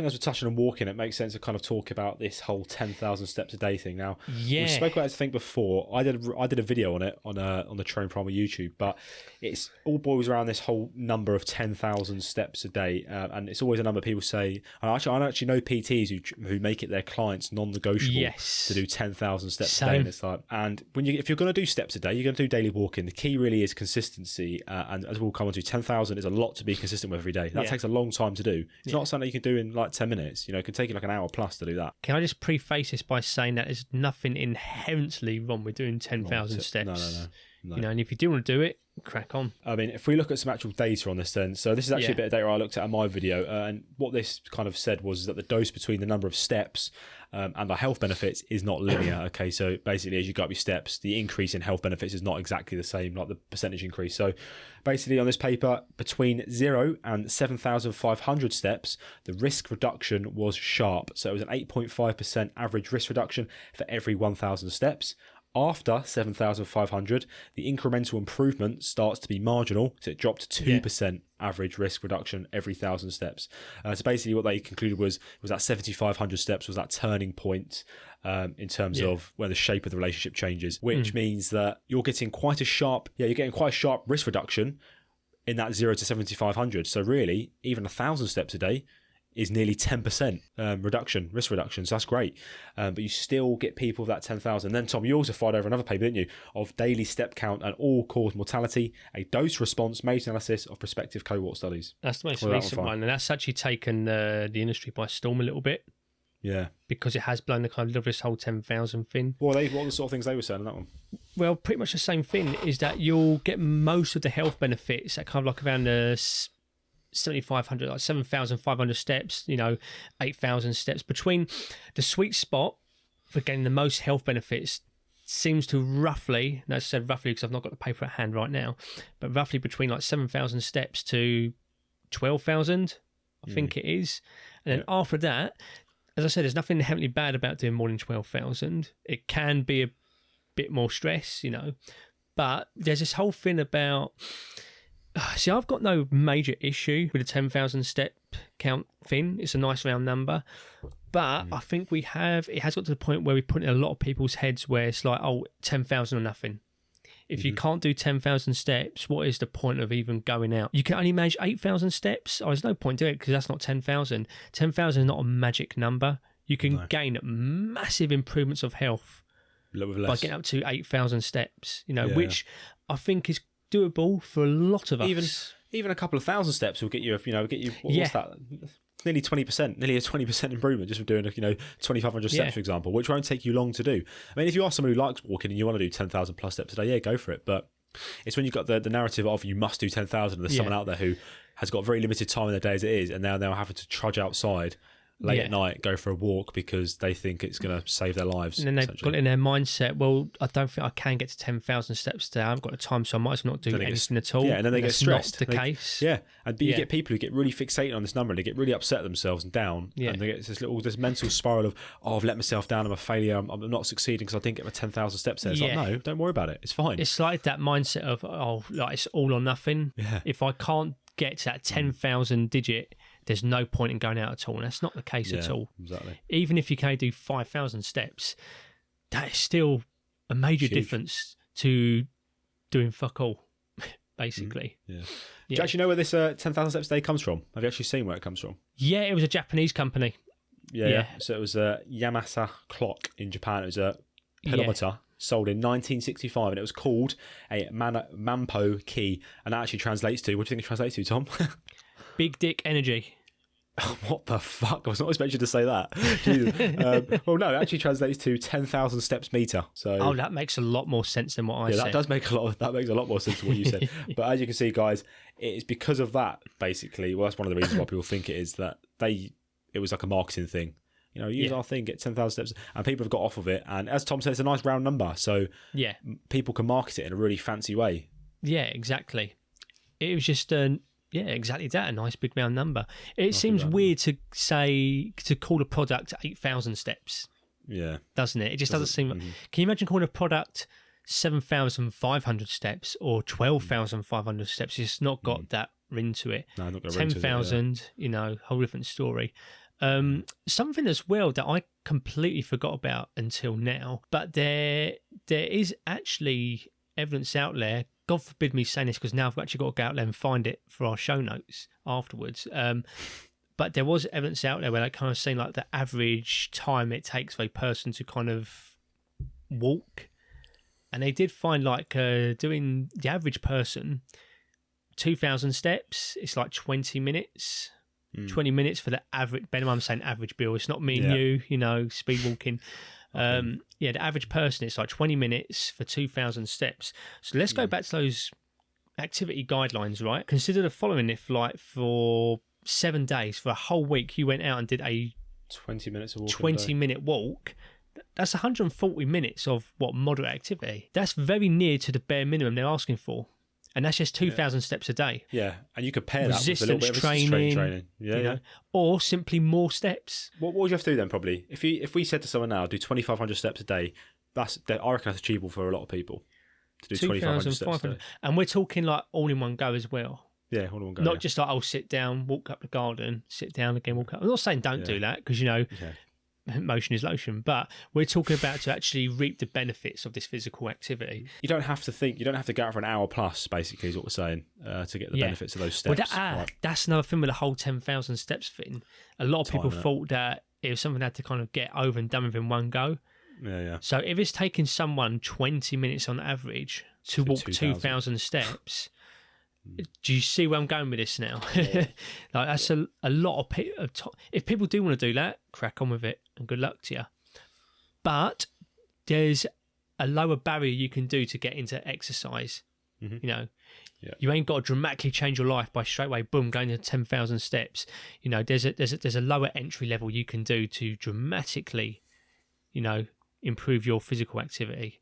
think as we're touching on walking, it makes sense to kind of talk about this whole 10,000 steps a day thing. Now, Yeah. we spoke about this thing before. I did a video on it on the Train Primer YouTube, but it's all boils around this whole number of 10,000 steps a day, and it's always a number people say. And I actually know PTs who make it their clients non-negotiable to do 10,000 steps a day. And it's like, and if you're going to do steps a day, you're going to do daily walking. The key really is consistency, and as we'll come on to, 10,000 is a lot to be consistent with every day. That takes a long time to do. It's not something you can do in like 10 minutes. You know, it can take you like an hour plus to do that. Can I just preface this by saying that there's nothing inherently wrong with doing 10,000 steps? No. You know, and if you do want to do it, crack on. I mean, if we look at some actual data on this then, so this is actually a bit of data I looked at in my video, and what this kind of said was that the dose between the number of steps and the health benefits is not linear. Okay, so basically as you go up your steps, the increase in health benefits is not exactly the same, like the percentage increase. So basically on this paper, between 0 and 7,500 steps, the risk reduction was sharp. So it was an 8.5% average risk reduction for every 1,000 steps. After 7,500, the incremental improvement starts to be marginal, so it dropped to 2% average risk reduction every 1,000 steps. So basically what they concluded was that 7,500 steps was that turning point in terms of where the shape of the relationship changes, which means that you're getting quite a sharp risk reduction in that 0 to 7,500. So really, even 1,000 steps a day is nearly 10% risk reduction. So that's great. But you still get people of that 10,000. Then, Tom, you also fired over another paper, didn't you, of daily step count and all-cause mortality, a dose-response meta-analysis of prospective cohort studies. That's the most recent one, and that's actually taken the industry by storm a little bit. Yeah. Because it has blown the kind of this whole 10,000 thing. What are the sort of things they were saying on that one? Well, pretty much the same thing, is that you'll get most of the health benefits at kind of like around the 7,500, like 7,500 steps, 8,000 steps. Between the sweet spot for getting the most health benefits seems to roughly, and I said roughly because I've not got the paper at hand right now, but roughly between like 7,000 steps to 12,000, I think it is. And then after that, as I said, there's nothing inherently bad about doing more than 12,000. It can be a bit more stress, but there's this whole thing about... See, I've got no major issue with the 10,000 step count thing. It's a nice round number. But I think it has got to the point where we put in a lot of people's heads where it's like, 10,000 or nothing. If you can't do 10,000 steps, what is the point of even going out? You can only manage 8,000 steps. There's no point doing it because that's not 10,000. 10,000 is not a magic number. You can gain massive improvements of health by getting up to 8,000 steps, which I think is doable for a lot of us. Even a couple of thousand steps will get you, what's that? Nearly 20%, nearly a 20% improvement just from doing, 2,500 steps, for example, which won't take you long to do. I mean, if you are someone who likes walking and you want to do 10,000 plus steps a day, go for it. But it's when you've got the narrative of you must do 10,000 and there's someone out there who has got very limited time in their day as it is, and now they're having to trudge outside late at night, go for a walk because they think it's going to save their lives. And then they've got it in their mindset, well, I don't think I can get to 10,000 steps today. I haven't got the time, so I might as well not do anything at all. Yeah, and then they get stressed. That's not the case. Yeah, but you get people who get really fixated on this number and they get really upset themselves and down. Yeah. And they get this mental spiral of, I've let myself down, I'm a failure, I'm not succeeding because I didn't get my 10,000 steps there. It's like, no, don't worry about it. It's fine. It's like that mindset of, it's all or nothing. Yeah. If I can't get to that 10,000 digit, there's no point in going out at all. And that's not the case at all. Exactly. Even if you can do 5,000 steps, that is still a major difference to doing fuck all, basically. Do you actually know where this 10,000 steps a day comes from? Have you actually seen where it comes from? Yeah, it was a Japanese company. Yeah. So it was a Yamasa clock in Japan. It was a pedometer sold in 1965, and it was called a Mampo key. And that actually translates to, what do you think it translates to, Tom? Big dick energy. What the fuck? I was not expecting to say that. Well, no, it actually translates to 10,000 steps meter. So, that makes a lot more sense than what I said. That makes a lot more sense than what you said. But as you can see, guys, it's because of that, basically. Well, that's one of the reasons why people think it is that it was like a marketing thing. Use our thing, get 10,000 steps, and people have got off of it. And as Tom said, it's a nice round number, so people can market it in a really fancy way. Yeah, exactly. It was just exactly that, a nice big round number. It seems weird to call a product 8,000 steps. Yeah, doesn't it? It just doesn't seem. Can you imagine calling a product 7,500 steps or 12,500 steps? It's not got that ring to it. No, not got 10,000. Whole different story. Something as well that I completely forgot about until now, but there is actually evidence out there. God forbid me saying this, because now I've actually got to go out there and find it for our show notes afterwards. But there was evidence out there where they kind of saying like the average time it takes for a person to kind of walk, and they did find like doing the average person 2,000 steps, it's like 20 minutes. 20 minutes for the average. Ben, I'm saying average, Bill. It's not me and you, speed walking. The average person, it's like 20 minutes for 2,000 steps. So let's go back to those activity guidelines, right? Consider the following: if like for 7 days, for a whole week, you went out and did a 20 minutes of walk, 20-minute walk, that's 140 minutes of what moderate activity. That's very near to the bare minimum they're asking for. And that's just 2,000 steps a day. Yeah, and you could pair that with a little bit of training. Yeah, or simply more steps. What would you have to do then? Probably, if we said to someone now, do 2,500 steps a day, I reckon that's achievable for a lot of people to do 2,500 steps a day. And we're talking like all in one go as well. Yeah, all in one go. Not just like, I'll sit down, walk up the garden, sit down again, walk up. I'm not saying don't do that, because motion is lotion, but we're talking about to actually reap the benefits of this physical activity. You don't have to go out for an hour plus, basically, is what we're saying, to get the benefits of those steps. Well, that's another thing with the whole 10,000 steps thing. A lot of people thought that it was something they had to kind of get over and done with in one go. Yeah. So if it's taking someone 20 minutes on average to walk 2,000 steps, do you see where I'm going with this now? Like, that's a lot of people. If people do want to do that, crack on with it, and good luck to you. But there's a lower barrier you can do to get into exercise. You ain't got to dramatically change your life by straight away, boom, going to 10,000 steps. There's a lower entry level you can do to dramatically, improve your physical activity.